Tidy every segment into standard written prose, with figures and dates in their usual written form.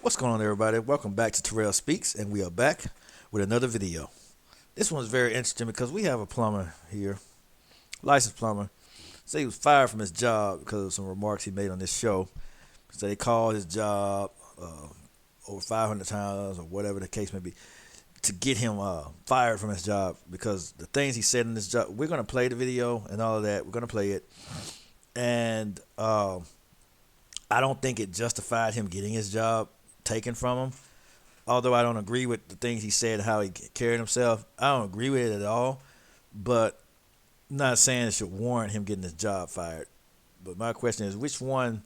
What's going on, everybody? Welcome back to Terrell Speaks, and we are back with another video. This one's very interesting because we have a plumber here, licensed plumber. Say he was fired from his job because of some remarks he made on this show. So they called his job over 500 times, or whatever the case may be, to get him fired from his job because the things he said in this job. We're gonna play the video and all of that. We're gonna play it, and I don't think it justified him getting his job taken from him. Although I don't agree with the things he said, how he carried himself, I don't agree with it at all. But I'm not saying it should warrant him getting his job fired. But my question is, which one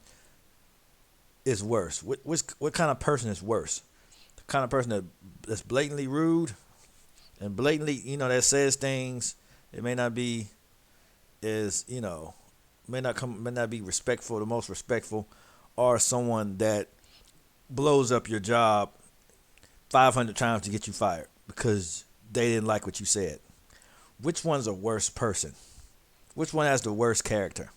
is worse? What kind of person is worse? The kind of person that's blatantly rude and blatantly, that says things. It may not be as, may not be respectful, the most respectful, or someone that blows up your job 500 times to get you fired because they didn't like what you said. Which one's a worse person? Which one has the worst character?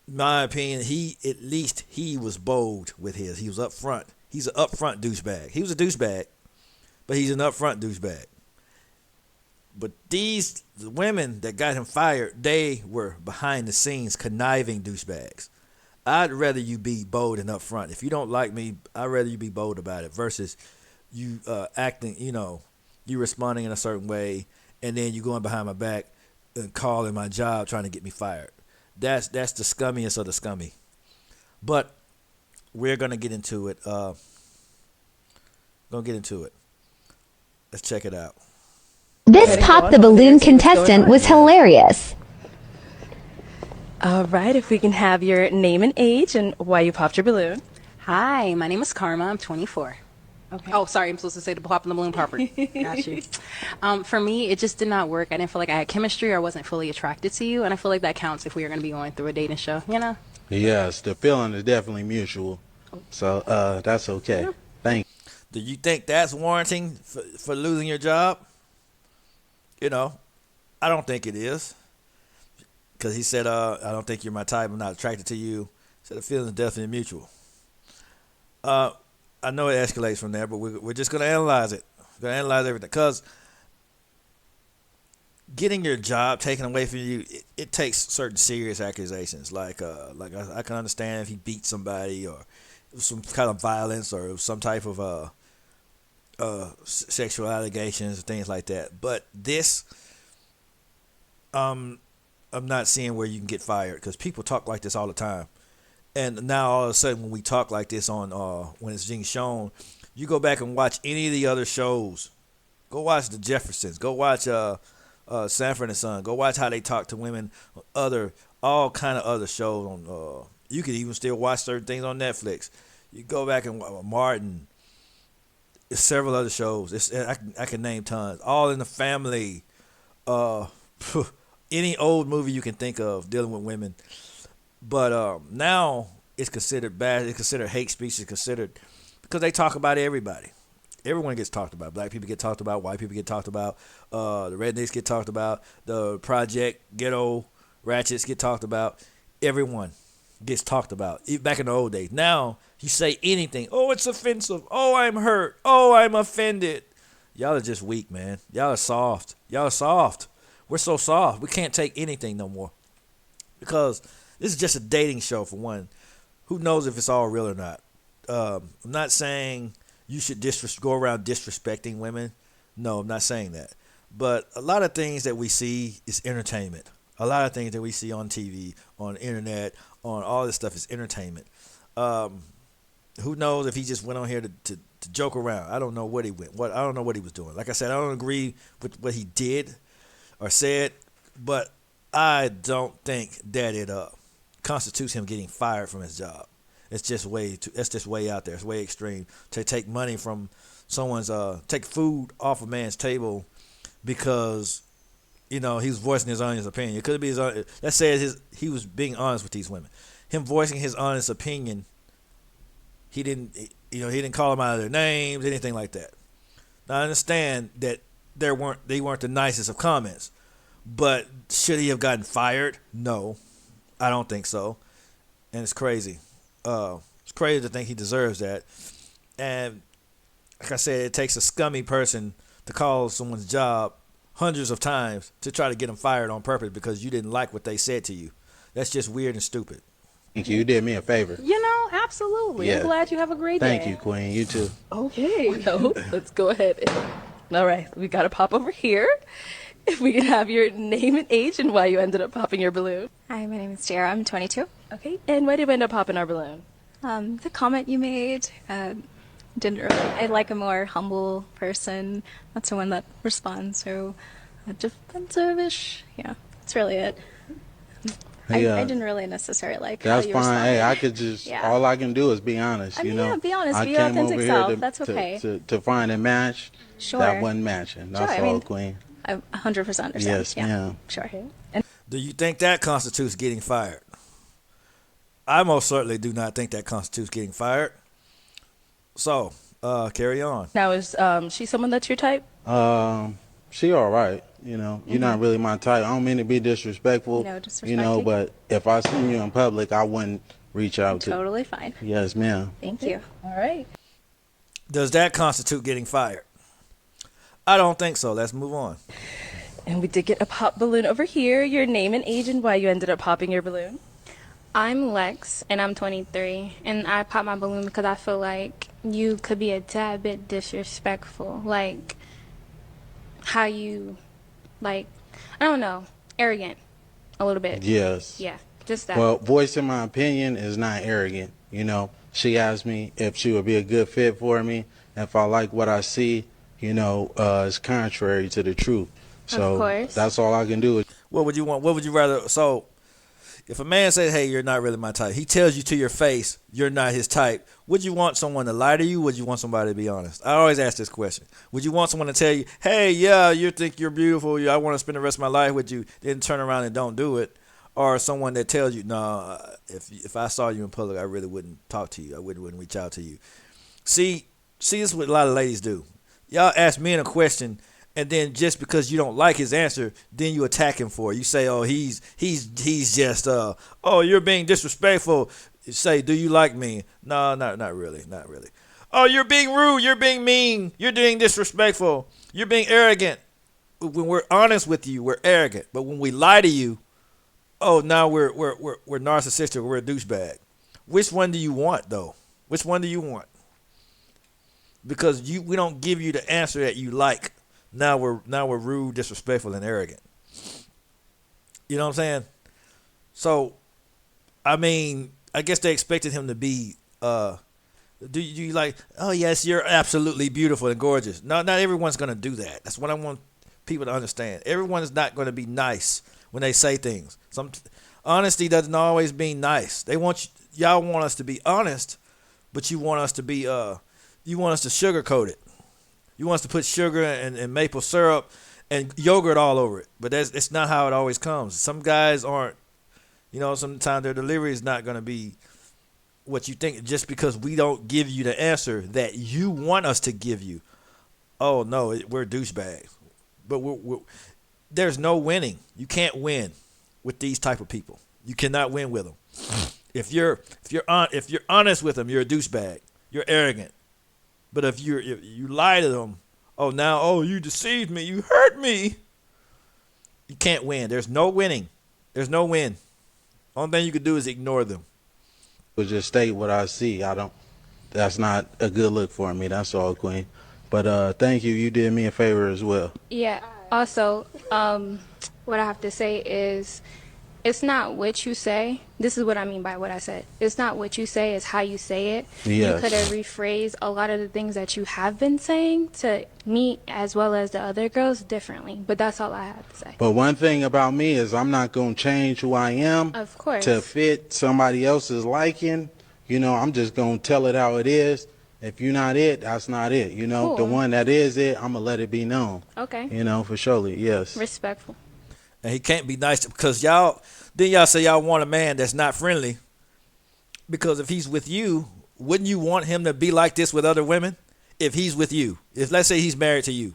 In my opinion, at least he was bold with his. He was upfront. He's an upfront douchebag. He was a douchebag, but he's an upfront douchebag. But the women that got him fired, they were behind the scenes conniving douchebags. I'd rather you be bold and upfront. If you don't like me, I'd rather you be bold about it versus you acting, you responding in a certain way, and then you going behind my back and calling my job trying to get me fired. That's the scummiest of the scummy. But we're gonna get into it. Let's check it out. This Pop the Balloon contestant was hilarious. All right, if we can have your name and age and why you popped your balloon. Hi, my name is Karma. I'm 24. Okay. Oh, sorry, I'm supposed to say the pop in the balloon proper. Got you. For me, it just did not work. I didn't feel like I had chemistry or I wasn't fully attracted to you, and I feel like that counts if we are going to be going through a dating show, you know? Yes, the feeling is definitely mutual. So that's okay. Yeah. Thank Do you think that's warranting for losing your job? I don't think it is. Because he said, I don't think you're my type. I'm not attracted to you. He said the feeling is definitely mutual. I know it escalates from there, but we're just going to analyze it. We're going to analyze everything. Because getting your job taken away from you, it takes certain serious accusations. Like I can understand if he beat somebody or some kind of violence or some type of sexual allegations or things like that. But this, I'm not seeing where you can get fired because people talk like this all the time. And now all of a sudden when we talk like this on when it's being shown, you go back and watch any of the other shows. Go watch the Jeffersons. Go watch Sanford and Son. Go watch how they talk to women. All kind of other shows on. You can even still watch certain things on Netflix. You go back and Martin. Several other shows. I can name tons. All in the Family. Any old movie you can think of dealing with women. But now it's considered bad. It's considered hate speech. It's considered because they talk about everybody. Everyone gets talked about. Black people get talked about. White people get talked about. The rednecks get talked about. The project ghetto ratchets get talked about. Everyone gets talked about. Back in the old days. Now you say anything. Oh, it's offensive. Oh, I'm hurt. Oh, I'm offended. Y'all are just weak, man. Y'all are soft. Y'all are soft. We're so soft. We can't take anything no more because this is just a dating show for one. Who knows if it's all real or not? I'm not saying you should go around disrespecting women. No, I'm not saying that. But a lot of things that we see is entertainment. A lot of things that we see on TV, on the internet, on all this stuff is entertainment. Who knows if he just went on here to joke around? I don't know what he went. I don't know what he was doing. Like I said, I don't agree with what he did or said, but I don't think that it constitutes him getting fired from his job. It's just that's just way out there. It's way extreme to take money from someone's take food off a man's table because he was voicing his honest opinion. It could be let's say he was being honest with these women. Him voicing his honest opinion. He didn't call them out of their names, anything like that. Now I understand that they weren't the nicest of comments, but should he have gotten fired? No, I don't think so. And it's crazy. It's crazy to think he deserves that. And like I said, it takes a scummy person to call someone's job hundreds of times to try to get them fired on purpose because you didn't like what they said to you. That's just weird and stupid. Thank you. You did me a favor. You know, absolutely. Yeah. I'm glad you have a great day. Thank you, Queen. You too. Okay, so let's go ahead. All right, we got to pop over here. If we can have your name and age and why you ended up popping your balloon. Hi, my name is Jara. I'm 22. Okay, and why did we end up popping our balloon? The comment you made didn't really. I like a more humble person, not someone that responds so defensive-ish. Yeah, that's really it. I didn't really necessarily like That's how you fine. responded. Hey, I could just all I can do is be honest. I mean, you know, yeah, be honest, I be your came authentic over self. here That's okay. to find a match Sure. that wasn't matching. That's Sure, I all, mean, Queen. I 100% understand. Yes, yeah. ma'am. Sure. Do you think that constitutes getting fired? I most certainly do not think that constitutes getting fired. So, carry on. Now, is she someone that's your type? She all right. You know, you're not really my type. I don't mean to be disrespectful. No You know, disrespecting. but if I seen you in public, I wouldn't reach out to. Totally fine. Yes, ma'am. Thank you. All right. Does that constitute getting fired? I don't think so. Let's move on. And we did get a pop balloon over here. Your name and age and why you ended up popping your balloon. I'm Lex, and I'm 23, and I popped my balloon because I feel like you could be a tad bit disrespectful, like how you, like, I don't know, arrogant, a little bit. Yes. Yeah, just that. Well, voicing my opinion is not arrogant. You know, she asked me if she would be a good fit for me. If I like what I see, you know, it's contrary to the truth. So Of course. that's all I can do. What would you want? What would you rather? So, if a man says, "Hey, you're not really my type," he tells you to your face you're not his type. Would you want someone to lie to you? Would you want somebody to be honest? I always ask this question. Would you want someone to tell you, "Hey, yeah, you think you're beautiful. I want to spend the rest of my life with you," then turn around and don't do it? Or someone that tells you, "No, if I saw you in public, I really wouldn't talk to you. I wouldn't reach out to you." See, this is what a lot of ladies do. Y'all ask men a question, and then just because you don't like his answer, then you attack him for it. You say, "Oh, he's just oh, you're being disrespectful." You say, "Do you like me?" No, not really, not really. "Oh, you're being rude. You're being mean. You're being disrespectful. You're being arrogant." When we're honest with you, we're arrogant. But when we lie to you, oh, now we're narcissistic. We're a douchebag. Which one do you want, though? Which one do you want? Because we don't give you the answer that you like. Now we're rude, disrespectful, and arrogant. You know what I'm saying? So, I mean, I guess they expected him to be. Do you like? "Oh yes, you're absolutely beautiful and gorgeous." No, not everyone's gonna do that. That's what I want people to understand. Everyone is not gonna be nice when they say things. Honesty doesn't always mean nice. Y'all want us to be honest, but you want us to be you want us to sugarcoat it. You want us to put sugar and maple syrup and yogurt all over it. But it's not how it always comes. Some guys aren't, sometimes their delivery is not going to be what you think just because we don't give you the answer that you want us to give you. Oh, no, we're douchebags. But there's no winning. You can't win with these type of people. You cannot win with them. If you're honest with them, you're a douchebag. You're arrogant. But if you lie to them, you deceived me, you hurt me, you can't win. There's no winning. There's no win. Only thing you could do is ignore them. But just state what I see. That's not a good look for me. That's all, Queen. But thank you. You did me a favor as well. Yeah. Also, what I have to say is, it's not what you say. This is what I mean by what I said. It's not what you say, it's how you say it. Yes. You could have rephrased a lot of the things that you have been saying to me as well as the other girls differently. But that's all I have to say. But one thing about me is I'm not going to change who I am Of course. to fit somebody else's liking. I'm just going to tell it how it is. If you're not it, that's not it. Cool. The one that is it, I'm going to let it be known. Okay. For surely, yes. Respectful. And he can't be nice because y'all say y'all want a man that's not friendly. Because if he's with you, wouldn't you want him to be like this with other women? If he's with you, if let's say he's married to you,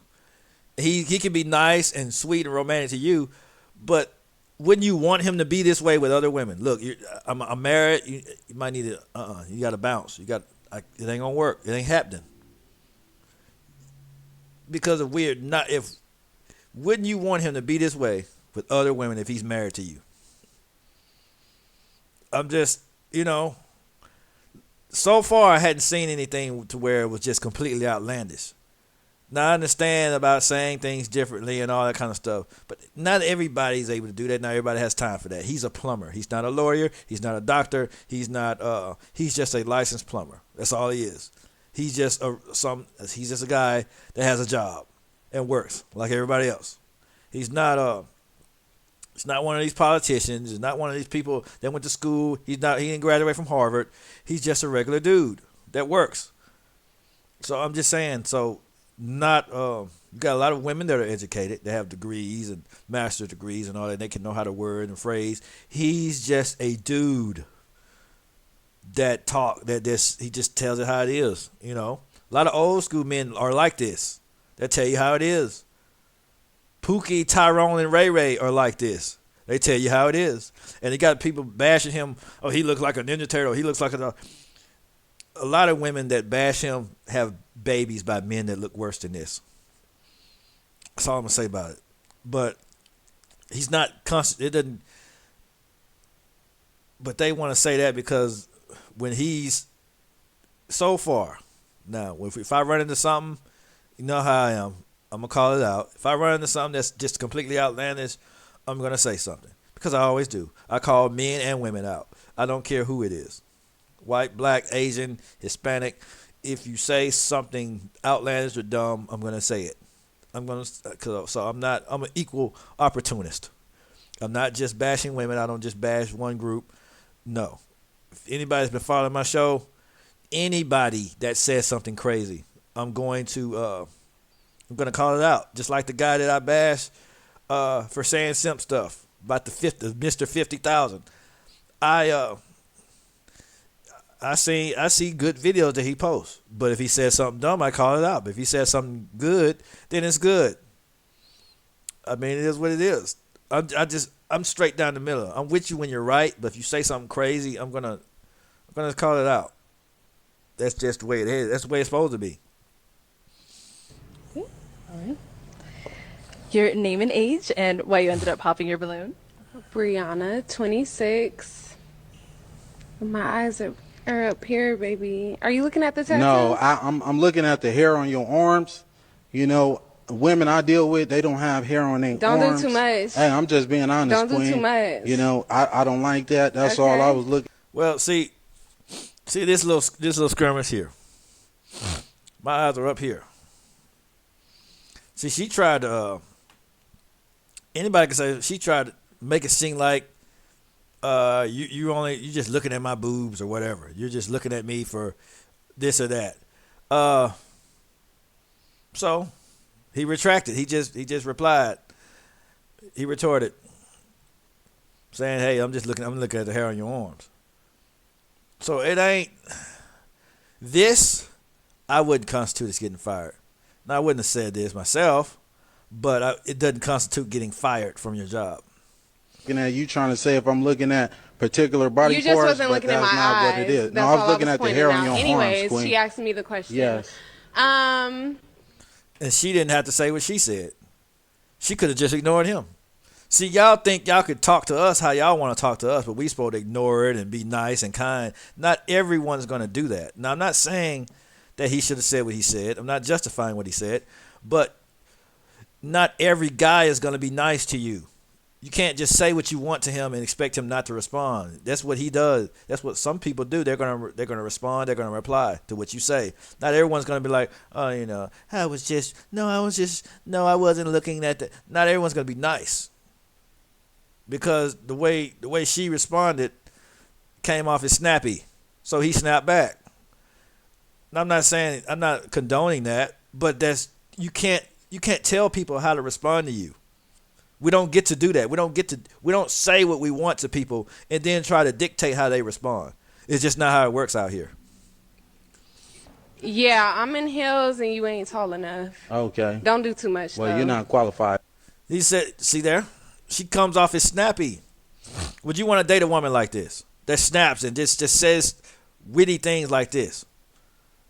he can be nice and sweet and romantic to you, but wouldn't you want him to be this way with other women? Look, I'm married. You might need to. You got to bounce. It ain't gonna work. It ain't happening because of weird. Not if wouldn't you want him to be this way with other women if he's married to you? I'm just, so far I hadn't seen anything to where it was just completely outlandish. Now I understand about saying things differently and all that kind of stuff, but not everybody's able to do that. Not everybody has time for that. He's a plumber. He's not a lawyer. He's not a doctor. He's not. He's just a licensed plumber. That's all he is. He's just He's just a guy that has a job and works like everybody else. He's not. He's not one of these politicians. He's not one of these people that went to school. He didn't graduate from Harvard. He's just a regular dude that works. So I'm just saying. So. Not you got a lot of women that are educated. They have degrees and master's degrees and all that. They can know how to word and phrase. He's just a dude that he just tells it how it is. A lot of old school men are like this. They tell you how it is. Pookie, Tyrone, and Ray Ray are like this. They tell you how it is. And you got people bashing him. Oh, he looks like a Ninja Turtle. He looks like a lot of women that bash him have babies by men that look worse than this. That's all I'm gonna say about it. But he's not constant. It doesn't. But they want to say that because when he's so far now, if I run into something, you know how I am. I'm gonna call it out. If I run into something that's just completely outlandish, I'm gonna say something because I always do. I call men and women out. I don't care who it is. White, black, Asian, Hispanic. If you say something outlandish or dumb, I'm gonna say it. I'm an equal opportunist. I'm not just bashing women. I don't just bash one group. No. If anybody's been following my show, anybody that says something crazy, I'm going to call it out. Just like the guy that I bashed for saying simp stuff about the Mr. 50,000. I see good videos that he posts, but if he says something dumb, I call it out. But if he says something good, then it's good. I mean, it is what it is. I'm straight down the middle. I'm with you when you're right, but if you say something crazy, I'm gonna call it out. That's just the way it is. That's the way it's supposed to be. Okay. All right. Your name and age and why you ended up popping your balloon. Brianna, 26. My eyes are up here, baby. Are you looking at the tattoo? No, I'm looking at the hair on your arms. Women I deal with, they don't have hair on their arms. Don't do too much. Hey, I'm just being honest, Don't do Queen. too much. I don't like that. That's Okay. all I was looking. Well, see this little skirmish here. My eyes are up here. See, she tried to. Anybody can say she tried to make it seem like you just looking at my boobs or whatever. You're just looking at me for this or that. So he retracted. He just replied. He retorted, saying, "Hey, I'm looking at the hair on your arms." So it ain't this. I wouldn't constitute as getting fired. Now I wouldn't have said this myself, but it doesn't constitute getting fired from your job. Looking at you trying to say if I'm looking at particular body parts, You just wasn't but looking at that's my not eyes. what it is. That's No, I was all looking at the pointing hair on out. your Anyways, arms, Queen. she asked me the question. Yes. And she didn't have to say what she said. She could have just ignored him. See, y'all think y'all could talk to us how y'all want to talk to us, but we supposed to ignore it and be nice and kind. Not everyone's going to do that. Now, I'm not saying that he should have said what he said. I'm not justifying what he said. But not every guy is going to be nice to you. You can't just say what you want to him and expect him not to respond. That's what he does. That's what some people do. They're gonna respond. They're gonna reply to what you say. Not everyone's gonna be like, oh, I wasn't looking at that. Not everyone's gonna be nice. Because the way she responded came off as snappy, so he snapped back. Now, I'm not condoning that, but you can't tell people how to respond to you. We don't get to do that. We don't say what we want to people and then try to dictate how they respond. It's just not how it works out here. Yeah, I'm in heels and you ain't tall enough. Okay. Don't do too much. Well, though. you're not qualified. He said, see there? She comes off as snappy. Would you want to date a woman like this that snaps and just says witty things like this?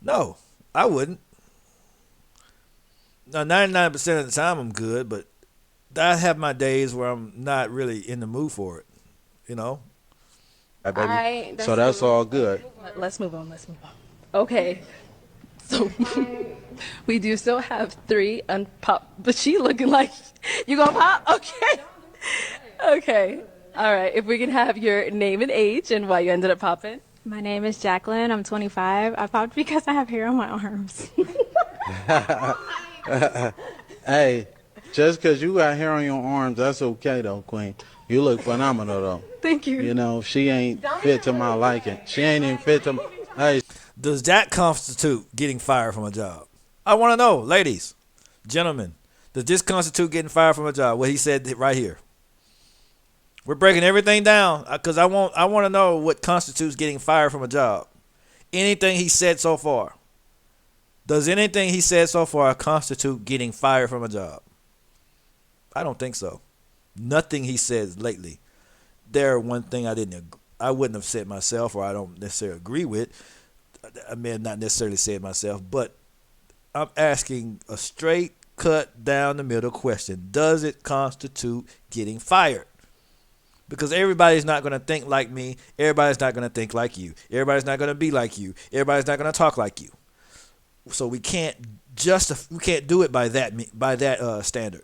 No, I wouldn't. Now, 99% of the time I'm good, but I have my days where I'm not really in the mood for it. You know, Right, All baby. right, So that's that's cool. all good. Let's move on. Let's move on. Okay. So we do still have three unpop, but she looking like you gonna pop? Okay. Okay. All right. If we can have your name and age and why you ended up popping. My name is Jacqueline. I'm 25. I popped because I have hair on my arms. Hey, just because you got hair on your arms, that's okay though, Queen. You look phenomenal though. Thank you. You know, she ain't fit to my liking. She ain't even fit to. Hey, does that constitute getting fired from a job? I want to know, ladies, gentlemen, does this constitute getting fired from a job? What he said right here. We're breaking everything down because I want to know what constitutes getting fired from a job. Anything he said so far. Does anything he said so far constitute getting fired from a job? I don't think so. Nothing he says lately. There, one thing I wouldn't have said myself, or I don't necessarily agree with. I may have not necessarily said myself, but I'm asking a straight cut down the middle question. Does it constitute getting fired? Because everybody's not going to think like me. Everybody's not going to think like you. Everybody's not going to be like you. Everybody's not going to talk like you. So we can't do it by that standard.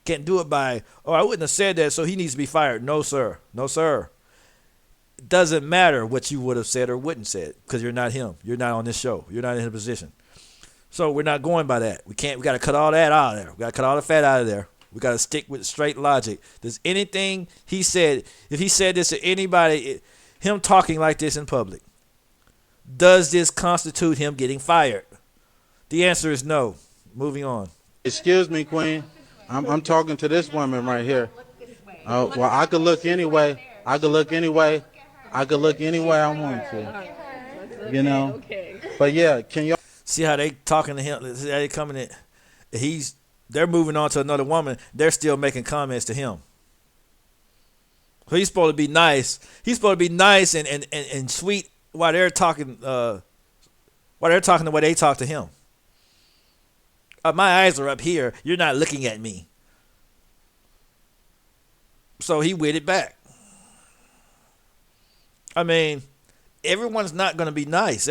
Can't do it by, oh, I wouldn't have said that, so he needs to be fired. No, sir. No, sir. It doesn't matter what you would have said or wouldn't said because you're not him. You're not on this show. You're not in a position. So we're not going by that. We got to cut all that out of there. We got to cut all the fat out of there. We got to stick with straight logic. Does anything he said, if he said this to anybody, him talking like this in public, does this constitute him getting fired? The answer is no. Moving on. excuse me, Queen. I'm talking to this woman right here. Oh, well, I could look anyway. I could look anyway. I could look any way I want to. You know. Okay. But yeah, can y'all? See how they talking to him? See how they coming in? They're moving on to another woman. They're still making comments to him. So he's supposed to be nice. He's supposed to be nice and sweet while they're talking. While they're talking the way they talk to him. My eyes are up here. You're not looking at me. So he went it back. I mean, everyone's not going to be nice.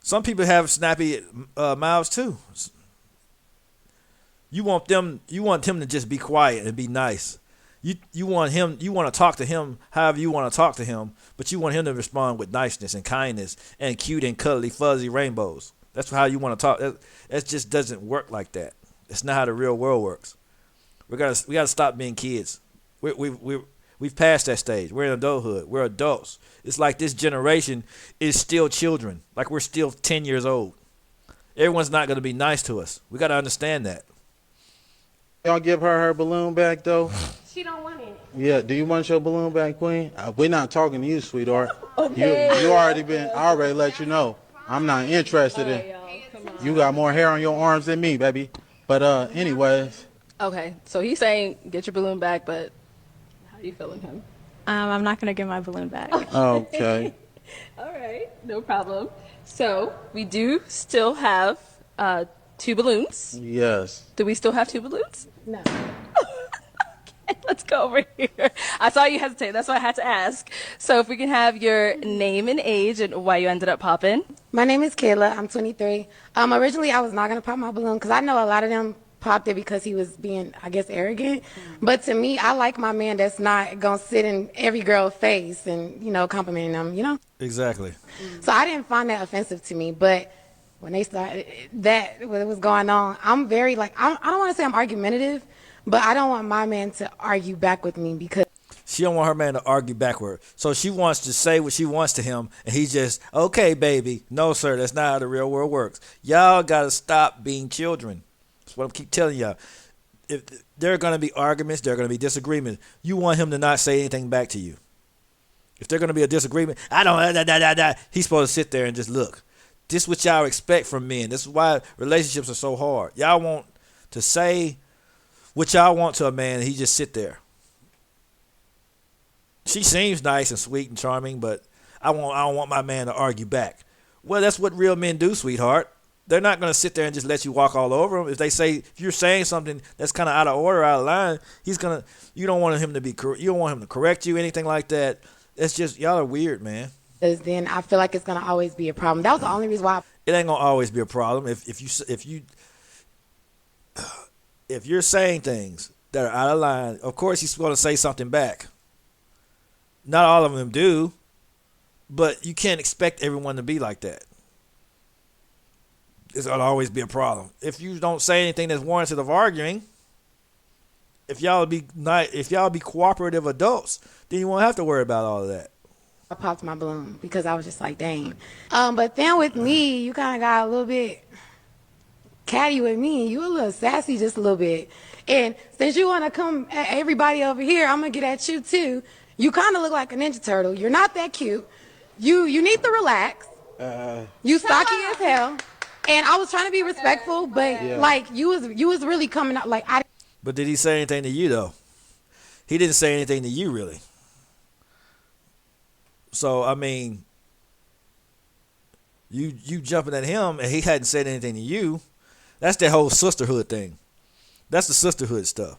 Some people have snappy mouths too. You want him to just be quiet and be nice. You want to talk to him however you want to talk to him, but you want him to respond with niceness and kindness and cute and cuddly fuzzy rainbows. That's how you want to talk. That just doesn't work like that. It's not how the real world works. We gotta stop being kids. We've passed that stage. We're in adulthood. We're adults. It's like this generation is still children. Like we're still 10 years old. Everyone's not going to be nice to us. We got to understand that. Y'all give her balloon back though? She don't want it. Yeah. Do you want your balloon back, Queen? We're not talking to you, sweetheart. Okay. You already been. I already let you know. I'm not interested in. You got more hair on your arms than me, baby. But anyways. Okay. So he's saying get your balloon back, but how you feeling him? I'm not going to get my balloon back. Okay. All right. No problem. So we do still have 2 balloons. Yes. Do we still have 2 balloons? No. Okay, let's go over here. I saw you hesitate. That's why I had to ask. So if we can have your name and age and why you ended up popping. My name is Kayla. I'm 23. Originally, I was not going to pop my balloon because I know a lot of them popped it because he was being, I guess, arrogant. But to me, I like my man that's not going to sit in every girl's face and, complimenting them, Exactly. So I didn't find that offensive to me. But when they started what was going on, I'm very, I don't want to say I'm argumentative, but I don't want my man to argue back with me because She don't want her man to argue backward. So she wants to say what she wants to him, and he's just, okay, baby. No, sir, that's not how the real world works. Y'all got to stop being children. That's what I keep telling y'all. If there are going to be arguments, there are going to be disagreements. You want him to not say anything back to you. If there's going to be a disagreement, he's supposed to sit there and just look. This is what y'all expect from men. This is why relationships are so hard. Y'all want to say what y'all want to a man, and he just sit there. She seems nice and sweet and charming, but I don't want my man to argue back. Well, that's what real men do, sweetheart. They're not going to sit there and just let you walk all over them. If you're saying something that's kind of out of order, out of line, you don't want him to you don't want him to correct you, anything like that. It's just, y'all are weird, man. Because then I feel like it's going to always be a problem. That was the only reason why. It ain't going to always be a problem. If you're saying things that are out of line, of course he's going to say something back. Not all of them do, but you can't expect everyone to be like that. It's going to always be a problem. If you don't say anything that's warranted of arguing, if y'all be cooperative adults, then you won't have to worry about all of that. I popped my balloon because I was just like, dang. But then with me, you kind of got a little bit catty with me. You a little sassy just a little bit. And since you want to come at everybody over here, I'm going to get at you too. You kind of look like a Ninja Turtle. You're not that cute. You need to relax. You stocky as hell. And I was trying to be respectful, but like you was really coming out like I. But did he say anything to you though? He didn't say anything to you really. So I mean, you jumping at him and he hadn't said anything to you. That's that whole sisterhood thing. That's the sisterhood stuff.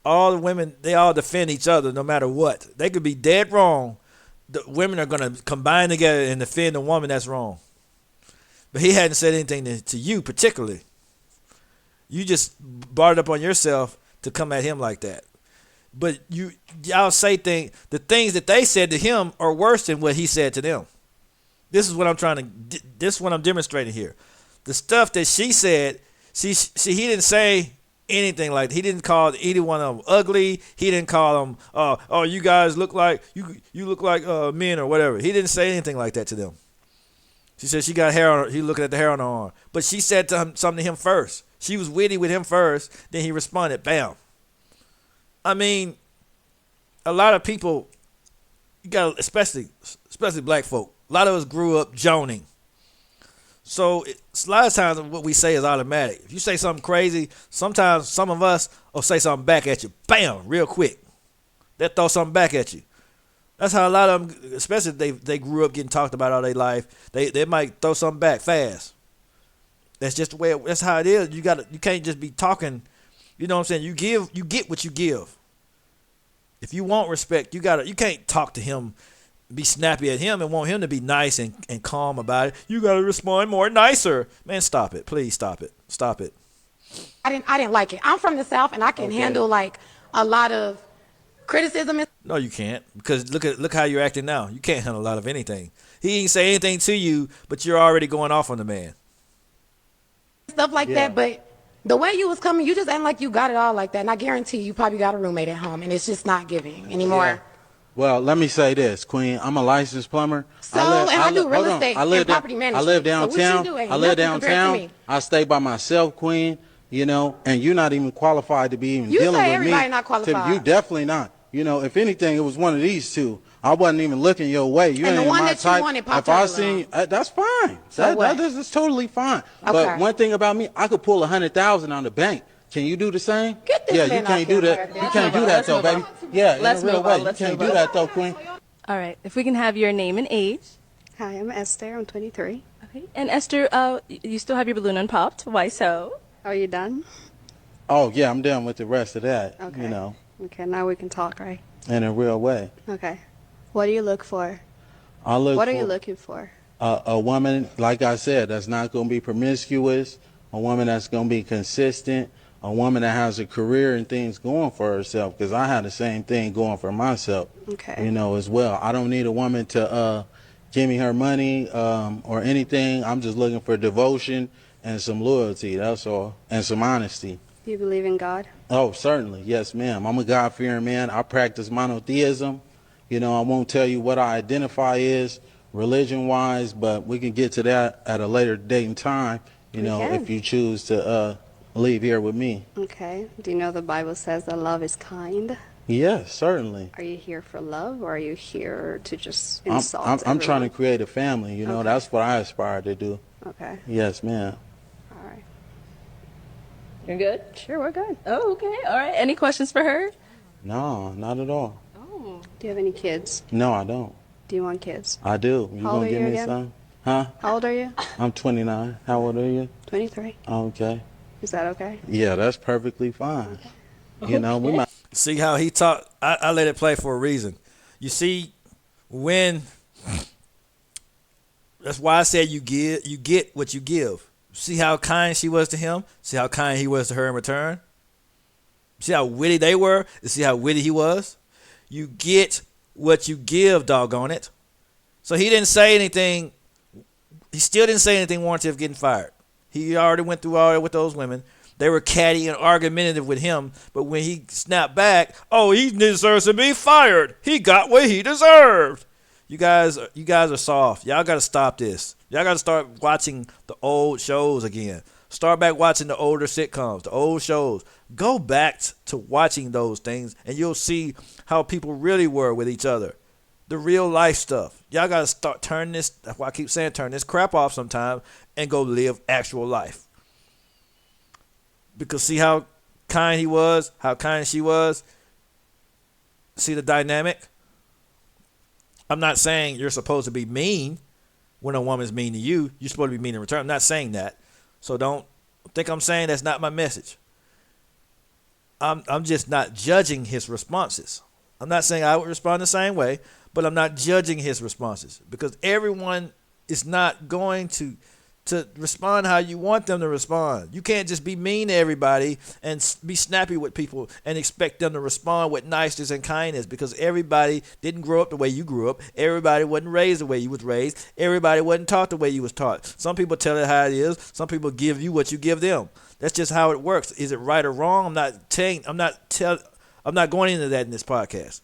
All the women, they all defend each other no matter what. They could be dead wrong. The women are gonna combine together and defend the woman that's wrong. But he hadn't said anything to you particularly. You just brought it up on yourself to come at him like that. But y'all say the things that they said to him are worse than what he said to them. This is what I'm demonstrating here. The stuff that she said, he didn't say anything like that. He didn't call either one of them ugly. He didn't call them, oh, you guys look like you look like men or whatever. He didn't say anything like that to them. She said she got hair on her. He looking at the hair on her arm. But she said something to him first. She was witty with him first. Then he responded, bam. I mean, a lot of people, you got especially black folk. A lot of us grew up joning. So a lot of times what we say is automatic. If you say something crazy, sometimes some of us will say something back at you. Bam, real quick. They'll throw something back at you. That's how a lot of them, especially if they grew up getting talked about all their life, they might throw something back fast. That's just the way. That's how it is. You can't just be talking. You know what I'm saying? You get what you give. If you want respect, you can't talk to him, be snappy at him, and want him to be nice and calm about it. You gotta respond more nicer. Man, stop it. Please stop it. Stop it. I didn't like it. I'm from the South, and I can handle like a lot of criticism. No, you can't, because look how you're acting now. You can't handle a lot of anything. He ain't say anything to you, but you're already going off on the man. Stuff like that, but the way you was coming, you just ain't like you got it all like that. And I guarantee you probably got a roommate at home, and it's just not giving anymore. Yeah. Well, let me say this, Queen. I'm a licensed plumber. I do real estate and property management. I live downtown. So I live downtown. I stay by myself, Queen. You know, and you're not even qualified to be even dealing with me. You say everybody not qualified. You definitely not. You know, if anything, it was one of these two. I wasn't even looking your way. You and ain't the one my that type. you wanted popped if I up seen, that's fine. So That's totally fine. Okay. But one thing about me, I could pull 100,000 on the bank. Can you do the same? Get this yeah, man you can't off do your that. mark. You can't do that though, baby. Yeah, in a real way. You Let's can't move do on. that though, Queen. All right. If we can have your name and age. Hi, I'm Esther. I'm 23. Okay. And Esther, you still have your balloon unpopped. Why so? Are you done? Oh yeah, I'm done with the rest of that. Okay. You know, Okay, now we can talk, right? in a real way. Okay. What do you look for? What are you looking for? A woman, like I said, that's not going to be promiscuous, a woman that's going to be consistent, a woman that has a career and things going for herself, because I had the same thing going for myself, Okay. you know, as well. I don't need a woman to give me her money or anything. I'm just looking for devotion and some loyalty, that's all, and some honesty. Do you believe in God? Oh, certainly. Yes, ma'am. I'm a God-fearing man. I practice monotheism. You know, I won't tell you what I identify as religion-wise, but we can get to that at a later date and time, you know, can. if you choose to leave here with me. Okay. Do you know the Bible says that love is kind? Yes, certainly. Are you here for love, or are you here to just insult I'm trying to everyone? create a family, you know. Okay. That's what I aspire to do. Okay. Yes, ma'am. All right. You're good? Sure, we're good. Oh, okay. All right. Any questions for her? No, not at all. Do you have any kids? No, I don't. Do you want kids? I do. You How old gonna are give you me again? some? Huh? How old are you? I'm 29. How old are you? 23. Okay. Is that okay? Yeah, that's perfectly fine. You know, we might. See how he talk? I let it play for a reason. You see, when that's why I said you get what you give. See how kind she was to him. See how kind he was to her in return. See how witty they were. And see how witty he was. You get what you give, doggone it. So he didn't say anything. He still didn't say anything warranted of getting fired. He already went through all that with those women. They were catty and argumentative with him, but when he snapped back, oh, he deserves to be fired. He got what he deserved. You guys are soft. Y'all got to stop this. Y'all got to start watching the old shows again. Start back watching the older sitcoms, the old shows. Go back to watching those things, and you'll see how people really were with each other. The real life stuff. Y'all got to start turn this, that's why I keep saying turn this crap off sometime and go live actual life. Because see how kind he was, how kind she was. See the dynamic? I'm not saying you're supposed to be mean when a woman's mean to you. You're supposed to be mean in return. I'm not saying that. So don't think I'm saying that's not my message. I'm just not judging his responses. I'm not saying I would respond the same way, but I'm not judging his responses because everyone is not going to respond how you want them to respond. You can't just be mean to everybody and be snappy with people and expect them to respond with niceness and kindness because everybody didn't grow up the way you grew up. Everybody wasn't raised the way you was raised. Everybody wasn't taught the way you was taught. Some people tell it how it is. Some people give you what you give them. That's just how it works. Is it right or wrong? I'm not going into that in this podcast.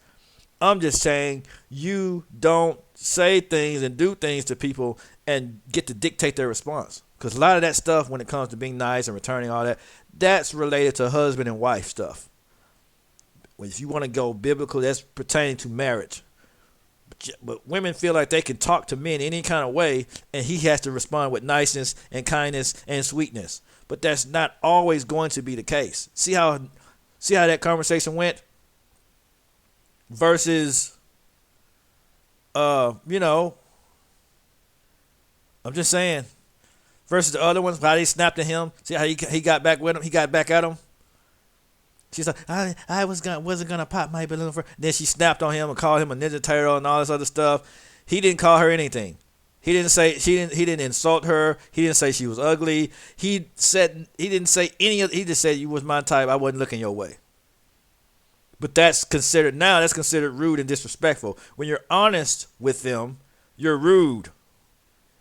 I'm just saying you don't say things and do things to people and get to dictate their response. Because a lot of that stuff, when it comes to being nice and returning all that, that's related to husband and wife stuff. If you want to go biblical, that's pertaining to marriage. But women feel like they can talk to men any kind of way, and he has to respond with niceness and kindness and sweetness. But that's not always going to be the case. See how that conversation went? Versus, I'm just saying, versus the other ones, how they snapped at him. See how he got back with him? He got back at him. She's like, I wasn't gonna pop my balloon for. Then she snapped on him and called him a Ninja Turtle and all this other stuff. He didn't call her anything. He didn't insult her. He didn't say she was ugly. He didn't say any of. He just said you was my type. I wasn't looking your way. But that's considered rude and disrespectful. When you're honest with them, you're rude.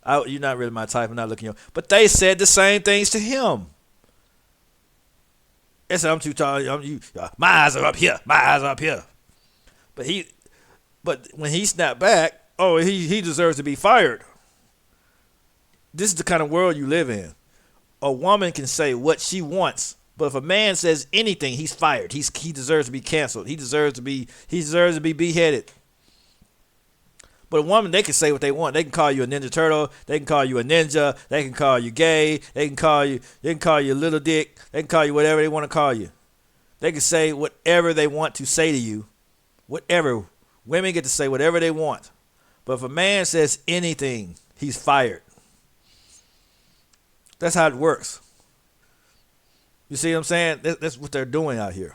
You're not really my type. I'm not looking at you. But they said the same things to him. They said, I'm too tall. My eyes are up here. My eyes are up here. But when he snapped back, oh, he deserves to be fired. This is the kind of world you live in. A woman can say what she wants. But if a man says anything, he's fired. He deserves to be canceled. He deserves to be beheaded. But a woman, they can say what they want. They can call you a Ninja Turtle. They can call you a ninja. They can call you gay. They can call you little dick. They can call you whatever they want to call you. They can say whatever they want to say to you. Whatever. Women get to say whatever they want. But if a man says anything, he's fired. That's how it works. You see what I'm saying? That's what they're doing out here.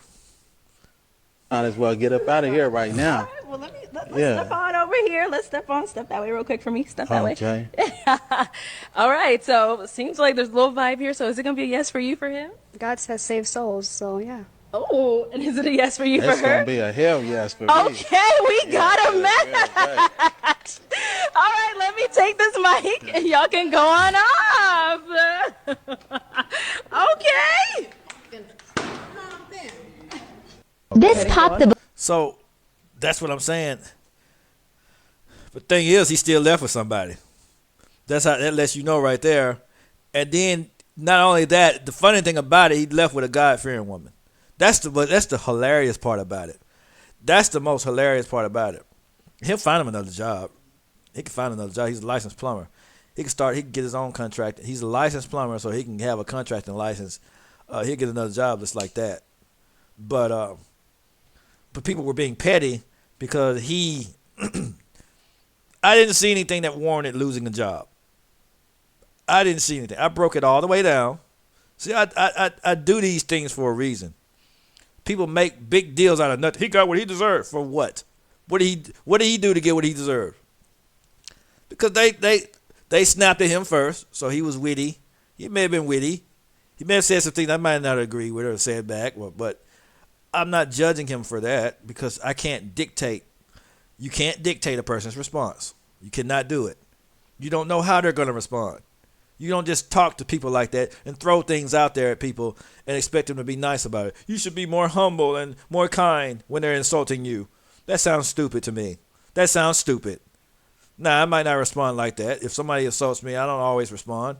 Might as well get up out of here right now. All right, well, let's step on over here. Let's step that way real quick for me. Step that way. Okay. All right, so it seems like there's a little vibe here. So is it going to be a yes for you for him? God says save souls, so yeah. Oh, and is it a yes for you It's for her? gonna be a hell yes for me. Okay, we got a match. All right, let me take this mic and y'all can go on off. Okay. This popped the So that's what I'm saying. But thing is, he still left with somebody. That lets you know right there. And then not only that, the funny thing about it, he left with a God-fearing woman. That's the hilarious part about it. That's the most hilarious part about it. He'll find him another job. He can find another job. He's a licensed plumber. He can get his own contract. He's a licensed plumber, so he can have a contracting license. He'll get another job just like that. But people were being petty because he I didn't see anything that warranted losing a job. I didn't see anything. I broke it all the way down. See, I do these things for a reason. People make big deals out of nothing. He got what he deserved. For what? What did he do to get what he deserved? Because they snapped at him first, so he was witty. He may have been witty. He may have said some things I might not agree with or said back, but I'm not judging him for that because I can't dictate. You can't dictate a person's response. You cannot do it. You don't know how they're going to respond. You don't just talk to people like that and throw things out there at people and expect them to be nice about it. You should be more humble and more kind when they're insulting you. That sounds stupid to me. That sounds stupid. Now, I might not respond like that. If somebody insults me, I don't always respond.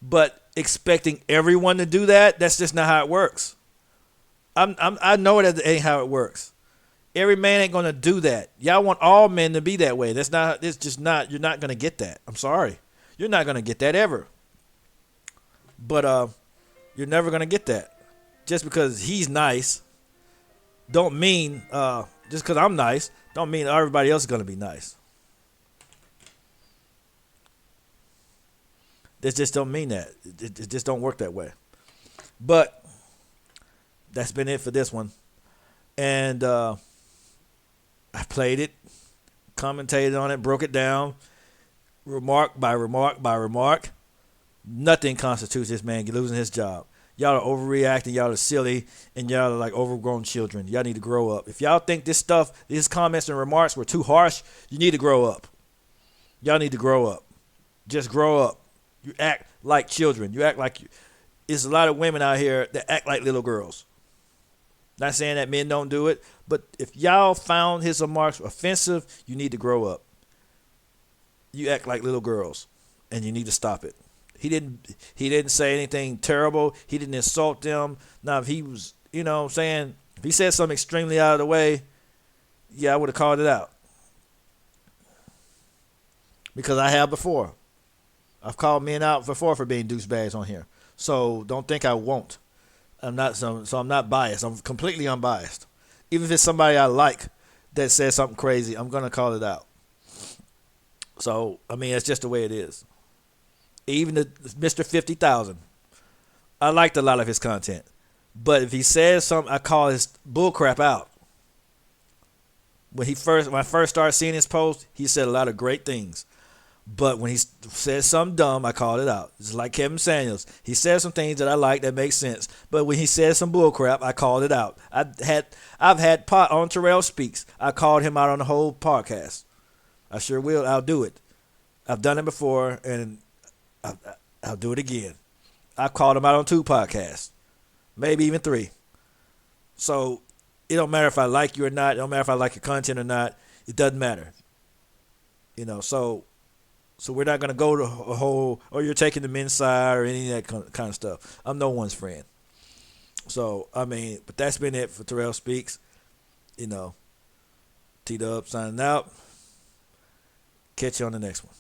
But expecting everyone to do that, that's just not how it works. I know that ain't how it works. Every man ain't gonna do that. Y'all want all men to be that way. That's not. It's just not. You're not gonna get that. I'm sorry. You're not gonna get that ever. But you're never gonna get that. Just because he's nice, don't mean just because I'm nice, don't mean everybody else is gonna be nice. That just don't mean that. It just don't work that way. But that's been it for this one. And I played it, commentated on it, broke it down, remark by remark by remark. Nothing constitutes this man losing his job. Y'all are overreacting, y'all are silly, and y'all are like overgrown children. Y'all need to grow up. If y'all think this stuff, these comments and remarks were too harsh, you need to grow up. Y'all need to grow up. Just grow up. You act like children. You act like there's a lot of women out here that act like little girls. Not saying that men don't do it, but if y'all found his remarks offensive, you need to grow up. You act like little girls, and you need to stop it. He didn't say anything terrible. He didn't insult them. Now, if he was, what I'm saying, if he said something extremely out of the way, yeah, I would have called it out. Because I have before. I've called men out before for being douchebags on here. So don't think I won't. I'm not so I'm not biased. I'm completely unbiased. Even if it's somebody I like that says something crazy, I'm gonna call it out. So I mean, it's just the way it is. Even the Mr. 50,000, I liked a lot of his content, but if he says something, I call his bullcrap out. When I first started seeing his post, he said a lot of great things. But when he says something dumb, I called it out. It's like Kevin Samuels. He says some things that I like that make sense. But when he says some bullcrap, I called it out. I've had pot on Terrell Speaks. I called him out on the whole podcast. I sure will. I'll do it. I've done it before, and I'll do it again. I've called him out on 2 podcasts, maybe even 3. So it don't matter if I like you or not. It don't matter if I like your content or not. It doesn't matter. So we're not going to go to a whole, or you're taking the men's side or any of that kind of stuff. I'm no one's friend. So, I mean, but that's been it for Terrell Speaks. T-Dub signing out. Catch you on the next one.